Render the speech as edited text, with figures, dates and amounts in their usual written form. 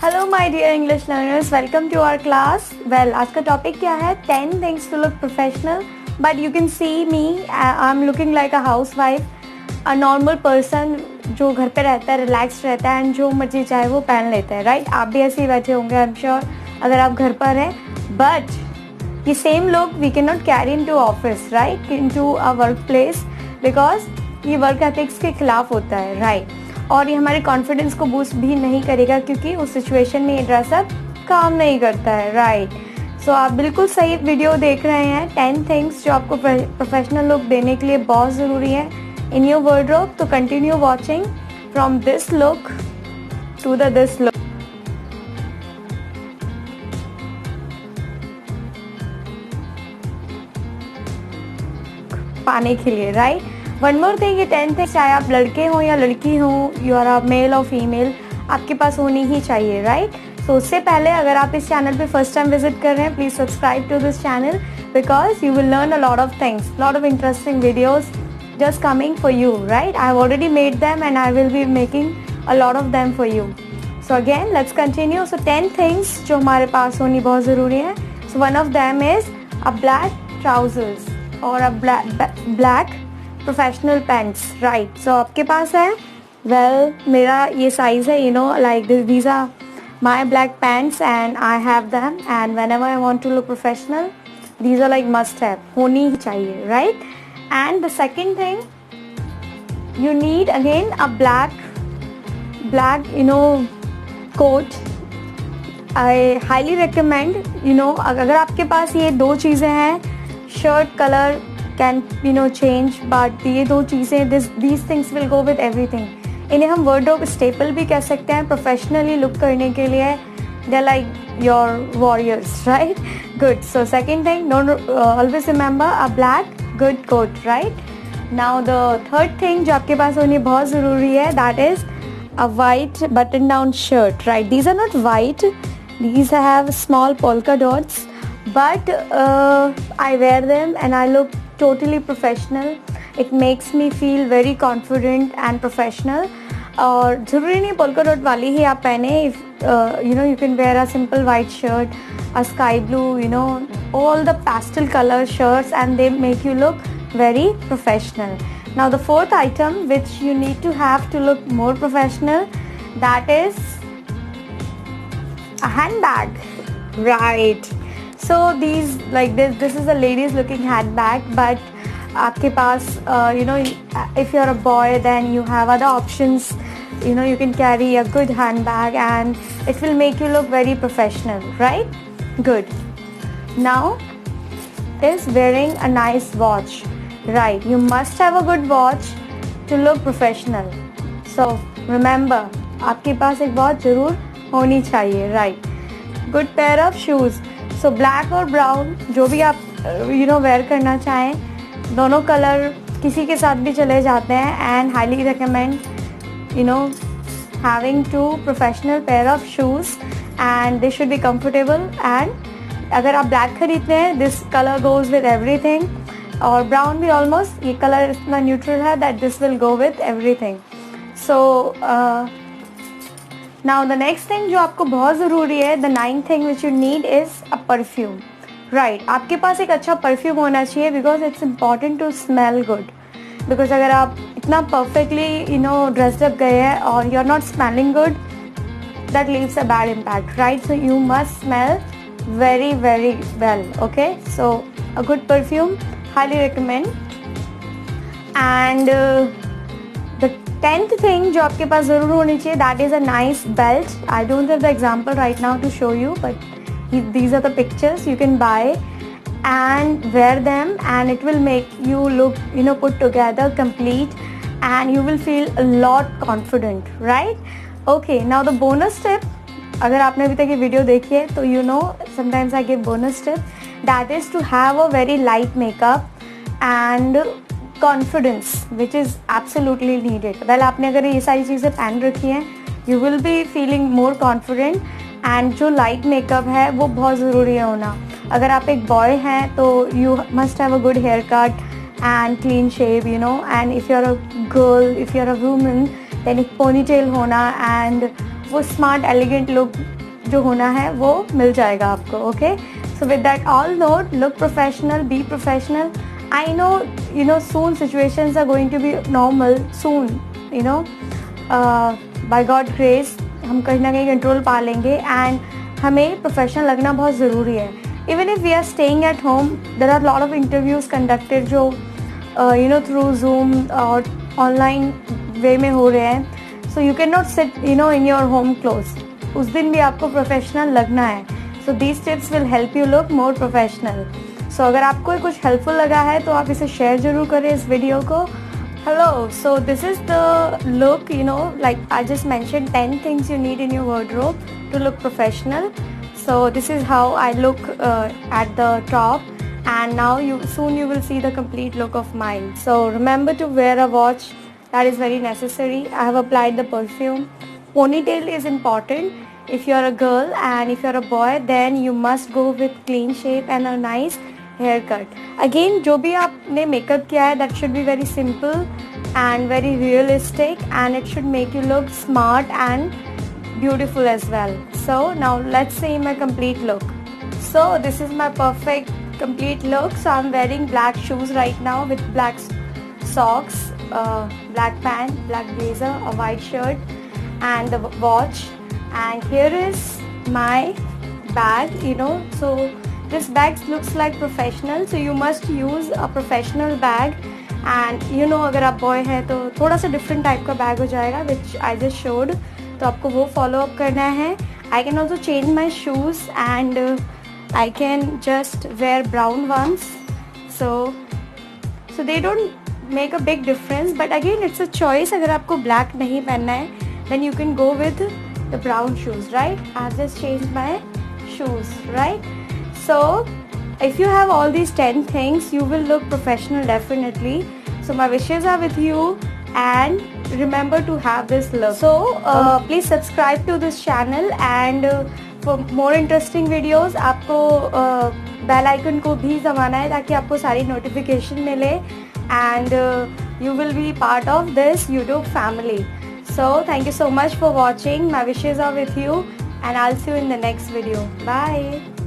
Hello my dear English learners, welcome to our class. Well, आज का topic क्या है? 10 things to look professional. But you can see me, I am looking like a housewife, a normal person जो घर पे रहता है, relax रहता है एंड जो मर्जी चाहे वो पहन लेता है, राइट? आप भी ऐसे ही बैठे होंगे आई एम श्योर, अगर आप घर पर हैं। बट ये same look we can not carry into office, right, into a workplace, because ये वर्क एथिक्स के खिलाफ होता है, राइट? और ये हमारे कॉन्फिडेंस को बूस्ट भी नहीं करेगा, क्योंकि उस सिचुएशन में ये ड्रेसअप काम नहीं करता है, राइट? सो आप बिल्कुल सही वीडियो देख रहे हैं। 10 थिंग्स जो आपको प्रोफेशनल लुक देने के लिए बहुत ज़रूरी है इन योर वार्डरोब। तो continue watching from this look to the this look पाने के लिए, राइट? वन मोर थिंग, ये 10 थिंग्स चाहे आप लड़के हो या लड़की हो, यू आर अ मेल और फीमेल, आपके पास होनी ही चाहिए, राइट? सो उससे पहले अगर आप इस चैनल पे फर्स्ट टाइम विजिट कर रहे हैं, please subscribe to this channel because you will learn a lot of things, lot of interesting videos just coming for you, right? I have already made them and I will be making a lot of them for you. So again, let's continue. So 10 things जो हमारे पास होनी बहुत ज़रूरी है. So one of them is a black trousers or a black professional pants, right? So आपके पास है? Well, मेरा ये size है, you know, like these are my black pants and I have them, and whenever I want to look professional, these are like must have, होनी ही चाहिए, right? And the second thing, you need again a black coat. I highly recommend, अगर आपके पास ये दो चीज़ें हैं, shirt colour can change, but ये दो चीज़ें, these things will go with everything. इन्हें हम वार्डरोब स्टेपल भी कह सकते हैं प्रोफेशनली लुक करने के लिए. They're like your warriors, right? Good. So second thing, always remember a black good coat, right? Now the third thing जो आपके पास होनी बहुत ज़रूरी है, that is a white button down shirt, right? These are not white, these have small polka dots, but I wear them and I look totally professional. It makes me feel very confident and professional. और ज़रूरी नहीं polka dot वाली ही आप पहने. If you can wear a simple white shirt, a sky blue, all the pastel color shirts, and they make you look very professional. Now the fourth item which you need to have to look more professional, that is a handbag, right? So these, like this is a ladies looking handbag, but आपके पास if you're a boy, then you have other options. You can carry a good handbag and it will make you look very professional, right? Good. Now is wearing a nice watch, right? You must have a good watch to look professional. So remember, आपके पास एक watch जरूर होनी चाहिए, right? Good pair of shoes. So black और brown जो भी आप wear करना चाहें, दोनों कलर किसी के साथ भी चले जाते हैं. And highly recommend having two professional pair of shoes, and they should be comfortable. And अगर आप black खरीदते हैं, this color goes with everything, और brown भी almost, ये color इतना neutral है that this will go with everything. So now the next thing जो आपको बहुत ज़रूरी है, the ninth thing which you need is a perfume, right? आपके पास एक अच्छा परफ्यूम होना चाहिए because it's important to smell good. Because अगर आप इतना perfectly dressed up गए हैं और you're not smelling good, that leaves a bad impact, right? So you must smell very very well, okay? So a good perfume, highly recommend. And the 10th thing जो आपके पास ज़रूर होनी चाहिए, that is a nice belt. I don't have the example right now to show you, but these are the pictures. You can buy and wear them and it will make you look put together, complete, and you will feel a lot confident, right? Okay, now the bonus tip, अगर आपने अभी तक ये video देखी है तो sometimes I give bonus tip, that is to have a very light makeup and confidence, which is absolutely needed. Well, आपने अगर ये सारी चीज़ें पहन रखी हैं, you will be feeling more confident. And जो लाइट मेकअप है वो बहुत ज़रूरी है होना. अगर आप एक बॉय हैं तो you must have a good haircut and clean shave, and if you're a girl, if you're a woman, then एक ponytail होना and वो स्मार्ट एलिगेंट लुक जो होना है वो मिल जाएगा आपको. Okay, so with that all note, look professional, be professional. I know, soon situations are going to be normal soon, by God grace हम कहीं ना कहीं कंट्रोल पा लेंगे. एंड हमें प्रोफेशनल लगना बहुत ज़रूरी है. Even if we are staying at home, there are lot of interviews conducted जो थ्रू जूम और ऑनलाइन वे में हो रहे हैं. So you can not sit in your home clothes. उस दिन भी आपको प्रोफेशनल लगना है. So these tips will help you look more professional. So अगर आपको कुछ हेल्पफुल लगा है तो आप इसे शेयर जरूर करें इस वीडियो को. Hello, so this is the look, like I just mentioned 10 things you need in your wardrobe to look professional. So this is how I look at the top, and now soon you will see the complete look of mine. So remember to wear a watch, that is very necessary. I have applied the perfume. Ponytail is important. If you are a girl and if you are a boy, then you must go with clean shape and a nice haircut. Again जो भी आपने makeup किया है that should be very simple and very realistic and it should make you look smart and beautiful as well. So now let's see my complete look. So this is my perfect complete look. So I'm wearing black shoes right now with black socks, black pant, black blazer, a white shirt and the watch. And here is my bag, so this bag looks like professional, so you must use a professional bag. And अगर आप boy हैं तो थोड़ा सा different type का bag हो जाएगा which I just showed. तो आपको वो फॉलो अप करना है. I can also change my shoes and I can just wear brown ones. So they don't make a big difference, but again it's a choice. अगर आपको black नहीं पहनना है then you can go with the brown shoes, right? I've just changed my shoes, right? So if you have all these 10 things, you will look professional definitely. So my wishes are with you and remember to have this look. So please subscribe to this channel and for more interesting videos आपको bell icon को भी दबाना है ताकि आपको सारी notification मिले and you will be part of this YouTube family. So thank you so much for watching. My wishes are with you and I'll see you in the next video. Bye.